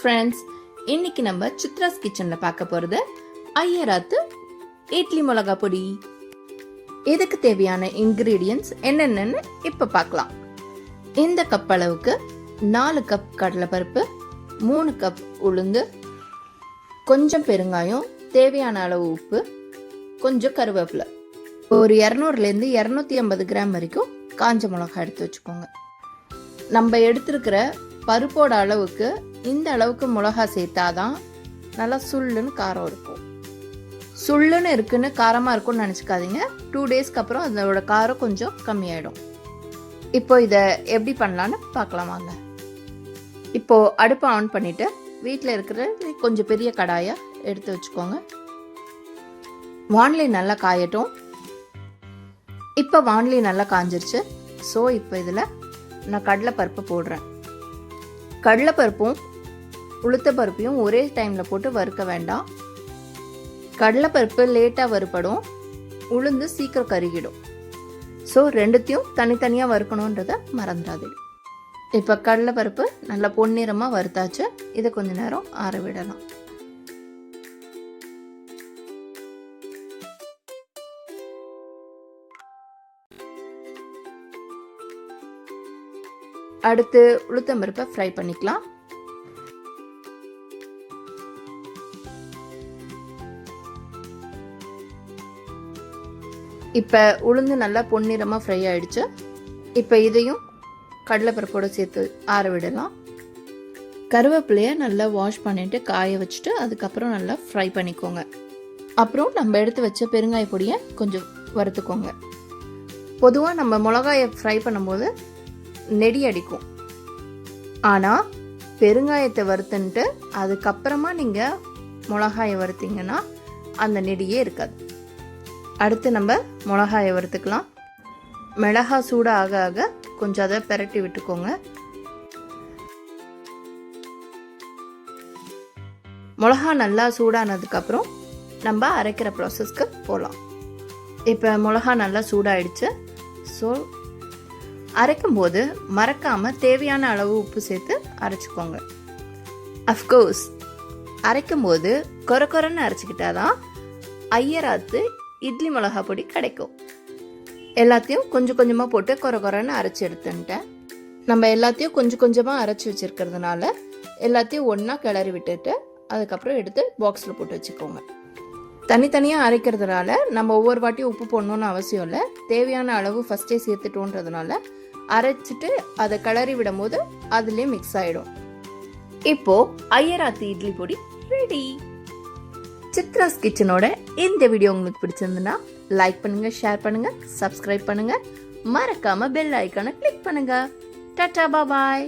Friends, இன்னைக்கு நம்ம சித்ராஸ் கிச்சனில் பார்க்க போகிறது ஐயராத்து இட்லி மிளகா பொடி. இதுக்கு தேவையான இன்க்ரீடியன்ட்ஸ் என்னென்னு இப்போ பார்க்கலாம். இந்த கப் அளவுக்கு 4 கப் கடலைப்பருப்பு, 3 கப் உளுந்து, கொஞ்சம் பெருங்காயம், தேவையான அளவு உப்பு, கொஞ்சம் கருவேப்பிலை, ஒரு 200லேருந்து 250 கிராம் வரைக்கும் காஞ்ச மிளகா எடுத்து வச்சுக்கோங்க. நம்ம எடுத்துருக்கிற பருப்போட அளவுக்கு இந்த அளவுக்கு மிளகா சேர்த்தாதான் நல்லா சுள்ளுன்னு காரம் இருக்கும். சுள்ளுன்னு இருக்குன்னு காரமாக இருக்கும்னு நினச்சிக்காதீங்க. 2 டேஸ்க்கு அப்புறம் அதோட காரம் கொஞ்சம் கம்மியாயிடும். இப்போ இதை எப்படி பண்ணலான்னு பார்க்கலாம் வாங்க. இப்போது அடுப்பை ஆன் பண்ணிவிட்டு வீட்டில் இருக்கிற கொஞ்சம் பெரிய கடாயை எடுத்து வச்சுக்கோங்க. வானிலை நல்லா காயட்டும். இப்போ வானிலை நல்லா காஞ்சிருச்சு. ஸோ இப்போ இதில் நான் கடலைப்பருப்பு போடுறேன். கடலைப்பருப்பும் உளுத்தப்பருப்பையும் ஒரே டைமில் போட்டு வறுக்க வேண்டாம். கடலைப்பருப்பு லேட்டாக வறுப்படும், உளுந்து சீக்கிரம் கருகிடும். ஸோ ரெண்டுத்தையும் தனித்தனியாக வறுக்கணுன்றதை மறந்துடாதீங்க. இப்போ கடலைப்பருப்பு நல்லா பொன்னிறமாக வறுத்தாச்சு. இதை கொஞ்ச நேரம் ஆற விடலாம். அடுத்து உளுத்தம்பருப்பை ஃப்ரை பண்ணிக்கலாம். இப்போ உளுந்து நல்லா பொன்னிறமாக ஃப்ரை ஆயிடுச்சு. இப்போ இதையும் கடலைப்பருப்போடு சேர்த்து ஆற விடலாம். கருவேப்பிலையை நல்லா வாஷ் பண்ணிவிட்டு காய வச்சுட்டு அதுக்கப்புறம் நல்லா ஃப்ரை பண்ணிக்கோங்க. அப்புறம் நம்ம எடுத்து வச்ச பெருங்காய பொடியை கொஞ்சம் வறுத்துக்கோங்க. பொதுவாக நம்ம மிளகாயை ஃப்ரை பண்ணும்போது நெடி அடிக்கும். ஆனால் பெருங்காயத்தை வறுத்துன்ட்டு அதுக்கப்புறமா நீங்கள் மிளகாயை வறுத்தீங்கன்னா அந்த நெடியே இருக்காது. அடுத்து நம்ம மிளகாயை வறுத்துக்கலாம். மிளகா சூடாக ஆக ஆக கொஞ்சம் அதை பெரட்டி விட்டுக்கோங்க. மிளகா நல்லா சூடானதுக்கப்புறம் நம்ம அரைக்கிற ப்ராசஸ்க்கு போகலாம். இப்போ மிளகா நல்லா சூடாயிடுச்சு. ஸோ அரைக்கும்போது மறக்காமல் தேவையான அளவு உப்பு சேர்த்து அரைச்சிக்கோங்க. அஃப்கோர்ஸ் அரைக்கும்போது கொரன்னு அரைச்சிக்கிட்டாதான் ஐயராத்து இட்லி மிளகா பொடி கிடைக்கும். எல்லாத்தையும் கொஞ்சம் கொஞ்சமாக போட்டு கொரன்னு அரைச்சி எடுத்துட்டேன். நம்ம எல்லாத்தையும் கொஞ்சம் கொஞ்சமாக அரைச்சி வச்சுருக்கிறதுனால எல்லாத்தையும் ஒன்றா கிளறி விட்டுட்டு அதுக்கப்புறம் எடுத்து பாக்ஸில் போட்டு வச்சுக்கோங்க. தனித்தனியாக அரைக்கிறதுனால நம்ம ஒவ்வொரு வாட்டியும் உப்பு போடணுன்னு அவசியம் இல்லை. தேவையான அளவு ஃபஸ்ட்டே சேர்த்துட்டோன்றதுனால அரைச்சிட்டு அதை கிளறி விடும் போது அதுலேயே மிக்ஸ் ஆகிடும். இப்போது ஐயராத்து இட்லி பொடி ரெடி. சித்ராஸ் கிச்சனோட இந்த வீடியோ உங்களுக்கு பிடிச்சிருந்துன்னா லைக் பண்ணுங்க, ஷேர் பண்ணுங்க, சப்ஸ்கிரைப் பண்ணுங்க, மறக்காம பெல் ஐக்கானை கிளிக் பண்ணுங்க. டாடா, பாய்.